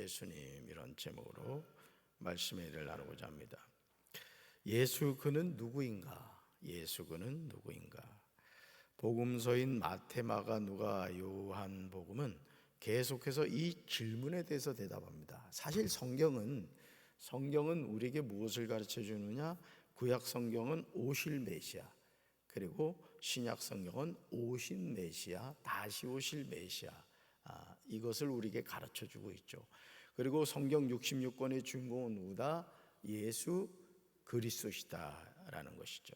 예수님, 이런 제목으로 말씀의 일을 나누고자 합니다. 예수 그는 누구인가? 예수 그는 누구인가? 복음서인 마태, 마가, 누가, 요한 복음은 계속해서 이 질문에 대해서 대답합니다. 사실 성경은 우리에게 무엇을 가르쳐 주느냐? 구약 성경은 오실 메시아, 그리고 신약 성경은 오신 메시아, 다시 오실 메시아, 이것을 우리에게 가르쳐 주고 있죠. 그리고 성경 66권의 주인공은 누구다? 예수 그리스도시다라는 것이죠.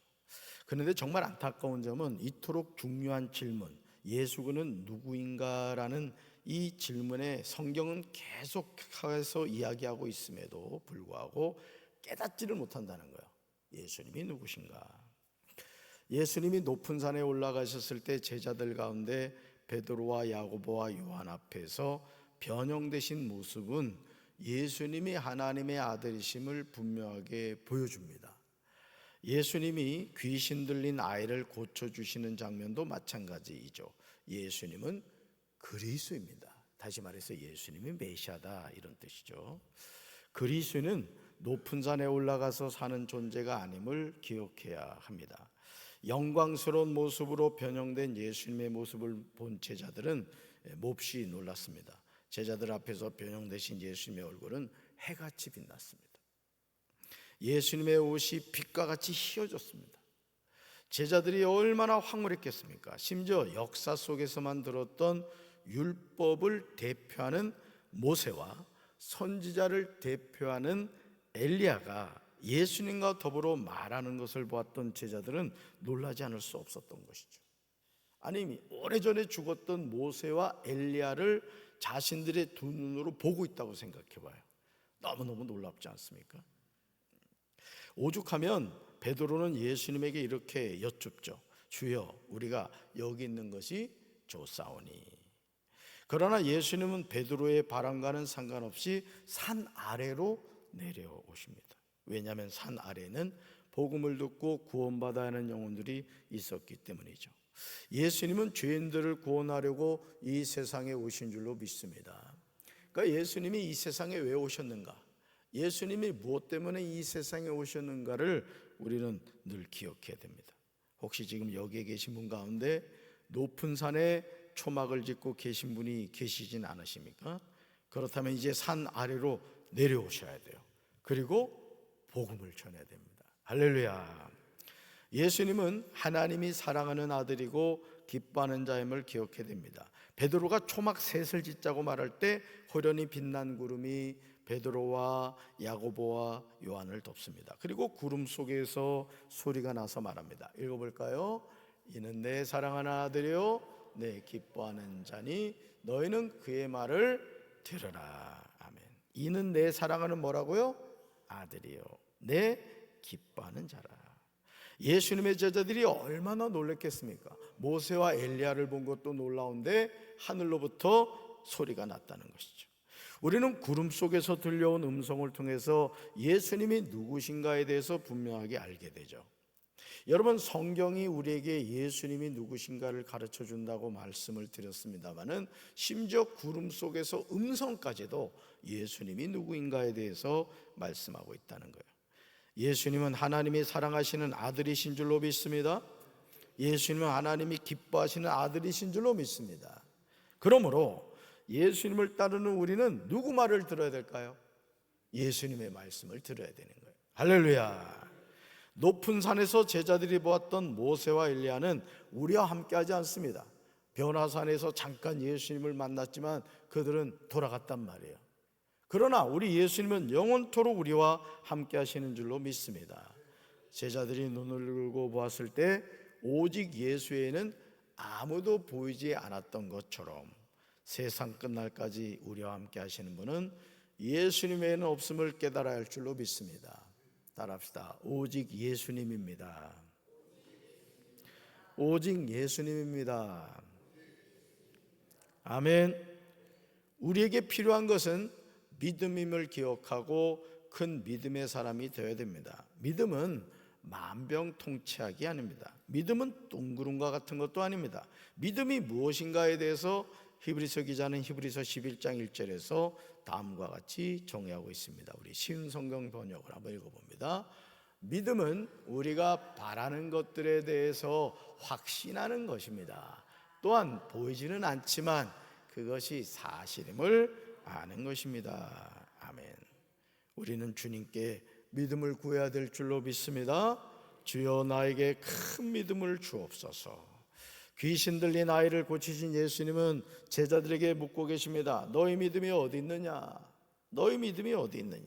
그런데 정말 안타까운 점은 이토록 중요한 질문, 예수 그는 누구인가라는 이 질문에 성경은 계속해서 이야기하고 있음에도 불구하고 깨닫지를 못한다는 거예요. 예수님이 누구신가? 예수님이 높은 산에 올라가셨을 때 제자들 가운데 베드로와 야고보와 요한 앞에서 변형되신 모습은 예수님이 하나님의 아들이심을 분명하게 보여줍니다. 예수님이 귀신 들린 아이를 고쳐주시는 장면도 마찬가지이죠. 예수님은 그리스도입니다. 다시 말해서 예수님이 메시아다, 이런 뜻이죠. 그리스도는 높은 산에 올라가서 사는 존재가 아님을 기억해야 합니다. 영광스러운 모습으로 변형된 예수님의 모습을 본 제자들은 몹시 놀랐습니다. 제자들 앞에서 변형되신 예수님의 얼굴은 해같이 빛났습니다. 예수님의 옷이 빛과 같이 휘어졌습니다. 제자들이 얼마나 황홀했겠습니까? 심지어 역사 속에서만 들었던 율법을 대표하는 모세와 선지자를 대표하는 엘리야가 예수님과 더불어 말하는 것을 보았던 제자들은 놀라지 않을 수 없었던 것이죠. 아니, 오래전에 죽었던 모세와 엘리야를 자신들의 두 눈으로 보고 있다고 생각해 봐요. 너무너무 놀랍지 않습니까? 오죽하면 베드로는 예수님에게 이렇게 여쭙죠. 주여, 우리가 여기 있는 것이 좋사오니. 그러나 예수님은 베드로의 바람과는 상관없이 산 아래로 내려오십니다. 왜냐하면 산 아래는 복음을 듣고 구원받아야 하는 영혼들이 있었기 때문이죠. 예수님은 죄인들을 구원하려고 이 세상에 오신 줄로 믿습니다. 그러니까 예수님이 이 세상에 왜 오셨는가? 예수님이 무엇 때문에 이 세상에 오셨는가를 우리는 늘 기억해야 됩니다. 혹시 지금 여기에 계신 분 가운데 높은 산에 초막을 짓고 계신 분이 계시진 않으십니까? 그렇다면 이제 산 아래로 내려오셔야 돼요. 그리고 복음을 전해야 됩니다. 할렐루야. 예수님은 하나님이 사랑하는 아들이고 기뻐하는 자임을 기억해야 됩니다. 베드로가 초막 셋을 짓자고 말할 때 호련히 빛난 구름이 베드로와 야고보와 요한을 덮습니다. 그리고 구름 속에서 소리가 나서 말합니다. 읽어볼까요? 이는 내 사랑하는 아들이요 내 기뻐하는 자니 너희는 그의 말을 들으라. 아멘. 이는 내 사랑하는 뭐라고요? 아들이요 내 기뻐하는 자라. 예수님의 제자들이 얼마나 놀랐겠습니까? 모세와 엘리야를 본 것도 놀라운데 하늘로부터 소리가 났다는 것이죠. 우리는 구름 속에서 들려온 음성을 통해서 예수님이 누구신가에 대해서 분명하게 알게 되죠. 여러분, 성경이 우리에게 예수님이 누구신가를 가르쳐 준다고 말씀을 드렸습니다마는 심지어 구름 속에서 음성까지도 예수님이 누구인가에 대해서 말씀하고 있다는 거예요. 예수님은 하나님이 사랑하시는 아들이신 줄로 믿습니다. 예수님은 하나님이 기뻐하시는 아들이신 줄로 믿습니다. 그러므로 예수님을 따르는 우리는 누구 말을 들어야 될까요? 예수님의 말씀을 들어야 되는 거예요. 할렐루야. 높은 산에서 제자들이 보았던 모세와 엘리야는 우리와 함께하지 않습니다. 변화산에서 잠깐 예수님을 만났지만 그들은 돌아갔단 말이에요. 그러나 우리 예수님은 영원토록 우리와 함께 하시는 줄로 믿습니다. 제자들이 눈을 들고 보았을 때 오직 예수 외에는 아무도 보이지 않았던 것처럼 세상 끝날까지 우리와 함께 하시는 분은 예수님 외에는 없음을 깨달아야 할 줄로 믿습니다. 따라합시다. 오직 예수님입니다. 오직 예수님입니다. 아멘. 우리에게 필요한 것은 믿음임을 기억하고 큰 믿음의 사람이 되어야 됩니다. 믿음은 만병통치약이 아닙니다. 믿음은 둥구름과 같은 것도 아닙니다. 믿음이 무엇인가에 대해서 히브리서 기자는 히브리서 11장 1절에서 다음과 같이 정의하고 있습니다. 우리 쉬운 성경 번역을 한번 읽어봅니다. 믿음은 우리가 바라는 것들에 대해서 확신하는 것입니다. 또한 보이지는 않지만 그것이 사실임을 아는 것입니다. 아멘. 우리는 주님께 믿음을 구해야 될 줄로 믿습니다. 주여 나에게 큰 믿음을 주옵소서. 귀신 들린 아이를 고치신 예수님은 제자들에게 묻고 계십니다. 너희 믿음이 어디 있느냐? 너희 믿음이 어디 있느냐?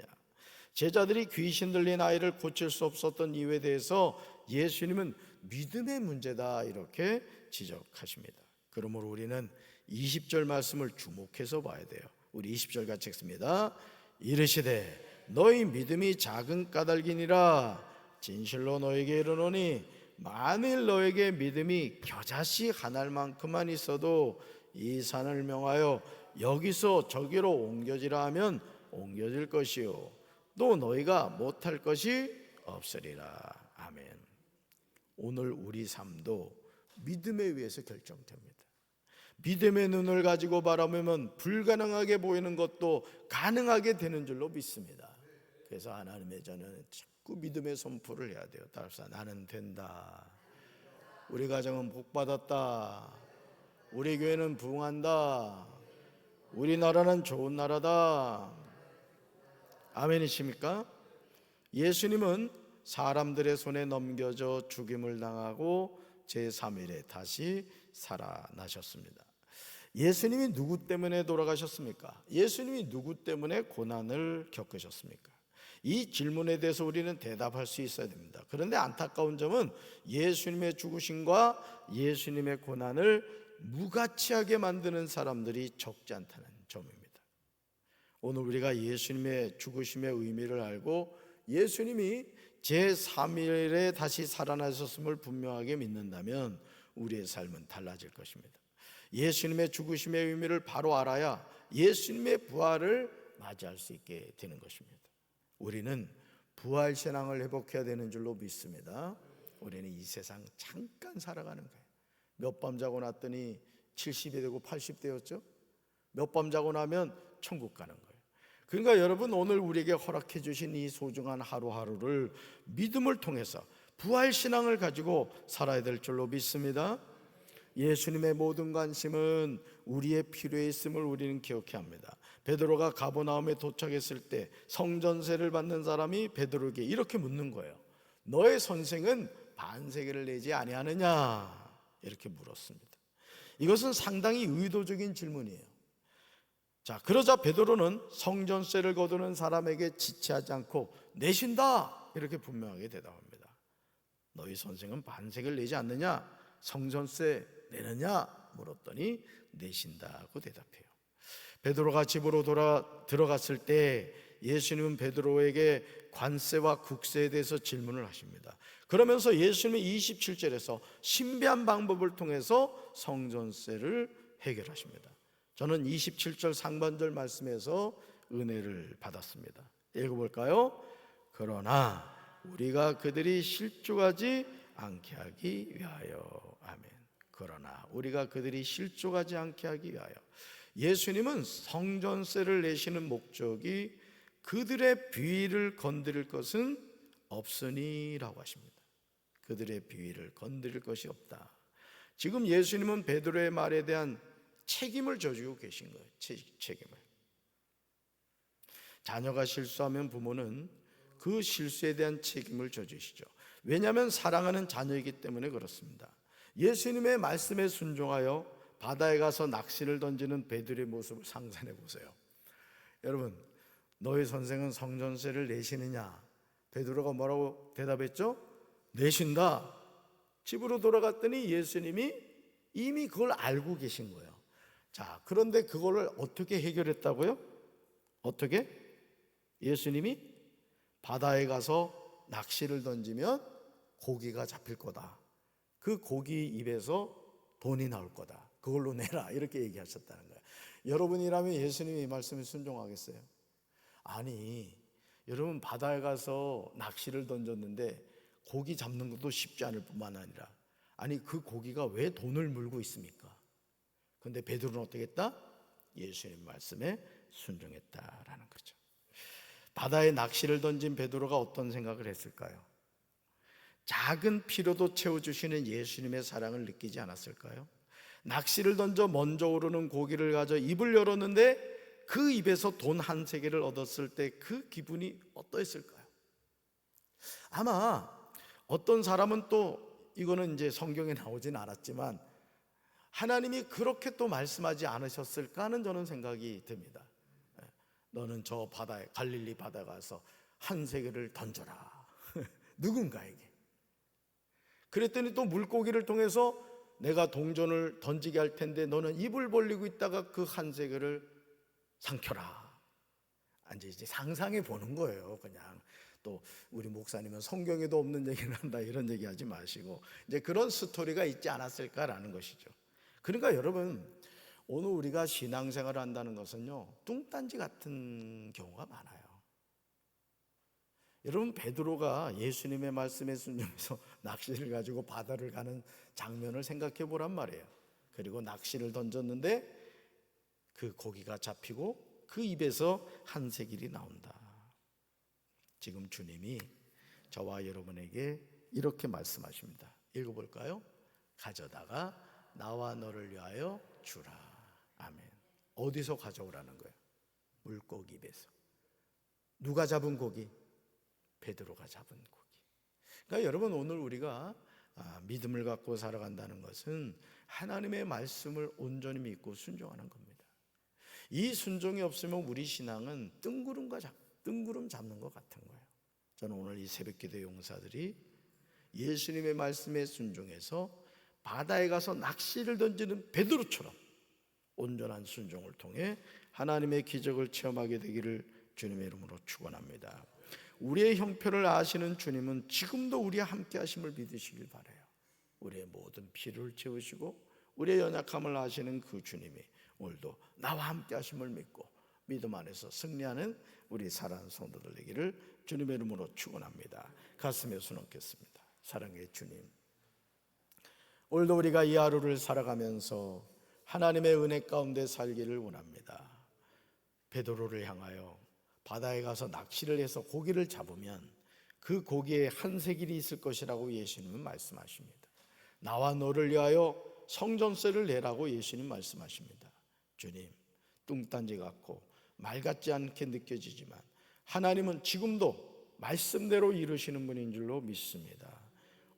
제자들이 귀신 들린 아이를 고칠 수 없었던 이유에 대해서 예수님은 믿음의 문제다 이렇게 지적하십니다. 그러므로 우리는 20절 말씀을 주목해서 봐야 돼요. 우리 20절 같이 읽습니다. 이르시되 너희 믿음이 작은 까닭이니라. 진실로 너에게 이르노니 만일 너에게 믿음이 겨자씨 한 알만큼만 있어도 이 산을 명하여 여기서 저기로 옮겨지라 하면 옮겨질 것이요 또 너희가 못할 것이 없으리라. 아멘. 오늘 우리 삶도 믿음에 의해서 결정됩니다. 믿음의 눈을 가지고 바라보면 불가능하게 보이는 것도 가능하게 되는 줄로 믿습니다. 그래서 하나님의 저는 자꾸 믿음의 선포를 해야 돼요. 따라서 나는 된다. 우리 가정은 복받았다. 우리 교회는 부흥한다. 우리나라는 좋은 나라다. 아멘이십니까? 예수님은 사람들의 손에 넘겨져 죽임을 당하고 제3일에 다시 살아나셨습니다. 예수님이 누구 때문에 돌아가셨습니까? 예수님이 누구 때문에 고난을 겪으셨습니까? 이 질문에 대해서 우리는 대답할 수 있어야 됩니다. 그런데 안타까운 점은 예수님의 죽으심과 예수님의 고난을 무가치하게 만드는 사람들이 적지 않다는 점입니다. 오늘 우리가 예수님의 죽으심의 의미를 알고 예수님이 제3일에 다시 살아나셨음을 분명하게 믿는다면 우리의 삶은 달라질 것입니다. 예수님의 죽으심의 의미를 바로 알아야 예수님의 부활을 맞이할 수 있게 되는 것입니다. 우리는 부활 신앙을 회복해야 되는 줄로 믿습니다. 우리는 이 세상 잠깐 살아가는 거예요. 몇 밤 자고 났더니 70이 되고 80대였죠. 몇 밤 자고 나면 천국 가는 거예요. 그러니까 여러분 오늘 우리에게 허락해 주신 이 소중한 하루하루를 믿음을 통해서 부활 신앙을 가지고 살아야 될 줄로 믿습니다. 예수님의 모든 관심은 우리의 필요에 있음을 우리는 기억해야 합니다. 베드로가 가버나움에 도착했을 때 성전세를 받는 사람이 베드로에게 이렇게 묻는 거예요. 너의 선생은 반세계를 내지 아니하느냐? 이렇게 물었습니다. 이것은 상당히 의도적인 질문이에요. 자, 그러자 베드로는 성전세를 거두는 사람에게 지체하지 않고 내신다 이렇게 분명하게 대답합니다. 너희 선생은 반세계를 내지 않느냐? 성전세 내느냐? 물었더니 내신다고 대답해요. 베드로가 집으로 들어갔을 때 예수님은 베드로에게 관세와 국세에 대해서 질문을 하십니다. 그러면서 예수님이 27절에서 신비한 방법을 통해서 성전세를 해결하십니다. 저는 27절 상반절 말씀에서 은혜를 받았습니다. 읽어볼까요? 그러나 우리가 그들이 실족하지 않게 하기 위하여. 아멘. 그러나 우리가 그들이 실족하지 않게 하기 위하여. 예수님은 성전세를 내시는 목적이 그들의 비위를 건드릴 것은 없으니라고 하십니다. 그들의 비위를 건드릴 것이 없다. 지금 예수님은 베드로의 말에 대한 책임을 져주고 계신 거예요. 책임을. 자녀가 실수하면 부모는 그 실수에 대한 책임을 져주시죠. 왜냐하면 사랑하는 자녀이기 때문에 그렇습니다. 예수님의 말씀에 순종하여 바다에 가서 낚시를 던지는 베드로의 모습을 상상해 보세요. 여러분, 너희 선생은 성전세를 내시느냐? 베드로가 뭐라고 대답했죠? 내신다. 집으로 돌아갔더니 예수님이 이미 그걸 알고 계신 거예요. 자, 그런데 그거를 어떻게 해결했다고요? 어떻게? 예수님이 바다에 가서 낚시를 던지면 고기가 잡힐 거다. 그 고기 입에서 돈이 나올 거다. 그걸로 내라. 이렇게 얘기하셨다는 거예요. 여러분이라면 예수님이 이 말씀에 순종하겠어요? 아니, 여러분 바다에 가서 낚시를 던졌는데 고기 잡는 것도 쉽지 않을 뿐만 아니라 아니 그 고기가 왜 돈을 물고 있습니까? 근데 베드로는 어떻게 했다? 예수님 말씀에 순종했다라는 거죠. 바다에 낚시를 던진 베드로가 어떤 생각을 했을까요? 작은 피로도 채워주시는 예수님의 사랑을 느끼지 않았을까요? 낚시를 던져 먼저 오르는 고기를 가져 입을 열었는데 그 입에서 돈 한 세개를 얻었을 때 그 기분이 어떠했을까요? 아마 어떤 사람은 또 이거는 이제 성경에 나오진 않았지만 하나님이 그렇게 또 말씀하지 않으셨을까 하는 저는 생각이 듭니다. 너는 저 바다에 갈릴리 바다에 가서 한 세개를 던져라. 누군가에게. 그랬더니 또 물고기를 통해서 내가 동전을 던지게 할 텐데 너는 입을 벌리고 있다가 그 한 세개를 삼켜라. 이제 상상해 보는 거예요. 그냥 또 우리 목사님은 성경에도 없는 얘기를 한다 이런 얘기 하지 마시고 이제 그런 스토리가 있지 않았을까라는 것이죠. 그러니까 여러분 오늘 우리가 신앙생활을 한다는 것은요 뚱딴지 같은 경우가 많아요. 여러분 베드로가 예수님의 말씀에 순종해서 낚시를 가지고 바다를 가는 장면을 생각해 보란 말이에요. 그리고 낚시를 던졌는데 그 고기가 잡히고 그 입에서 한 세길이 나온다. 지금 주님이 저와 여러분에게 이렇게 말씀하십니다. 읽어볼까요? 가져다가 나와 너를 위하여 주라. 아멘. 어디서 가져오라는 거예요? 물고기 입에서. 누가 잡은 고기? 베드로가 잡은 고기. 그러니까 여러분 오늘 우리가 믿음을 갖고 살아간다는 것은 하나님의 말씀을 온전히 믿고 순종하는 겁니다. 이 순종이 없으면 우리 신앙은 뜬구름 잡는 것 같은 거예요. 저는 오늘 이 새벽기도 용사들이 예수님의 말씀에 순종해서 바다에 가서 낚시를 던지는 베드로처럼 온전한 순종을 통해 하나님의 기적을 체험하게 되기를 주님의 이름으로 축원합니다. 우리의 형편을 아시는 주님은 지금도 우리와 함께 하심을 믿으시길 바라요. 우리의 모든 필요를 채우시고 우리의 연약함을 아시는 그 주님이 오늘도 나와 함께 하심을 믿고 믿음 안에서 승리하는 우리 사랑하는 성도들 되기를 주님의 이름으로 축원합니다. 가슴에 손 얹겠습니다. 사랑의 주님, 오늘도 우리가 이 하루를 살아가면서 하나님의 은혜 가운데 살기를 원합니다. 베드로를 향하여 바다에 가서 낚시를 해서 고기를 잡으면 그 고기에 한 세길이 있을 것이라고 예수님은 말씀하십니다. 나와 너를 위하여 성전세를 내라고 예수님 말씀하십니다. 주님, 뚱딴지 같고 말 같지 않게 느껴지지만 하나님은 지금도 말씀대로 이루시는 분인 줄로 믿습니다.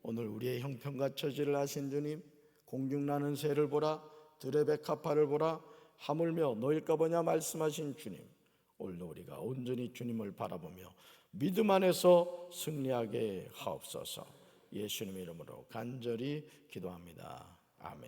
오늘 우리의 형편과 처지를 아신 주님, 공중나는 새를 보라, 들의 백합화를 보라, 하물며 너일까 보냐 말씀하신 주님, 오늘도 우리가 온전히 주님을 바라보며 믿음 안에서 승리하게 하옵소서. 예수님의 이름으로 간절히 기도합니다. 아멘.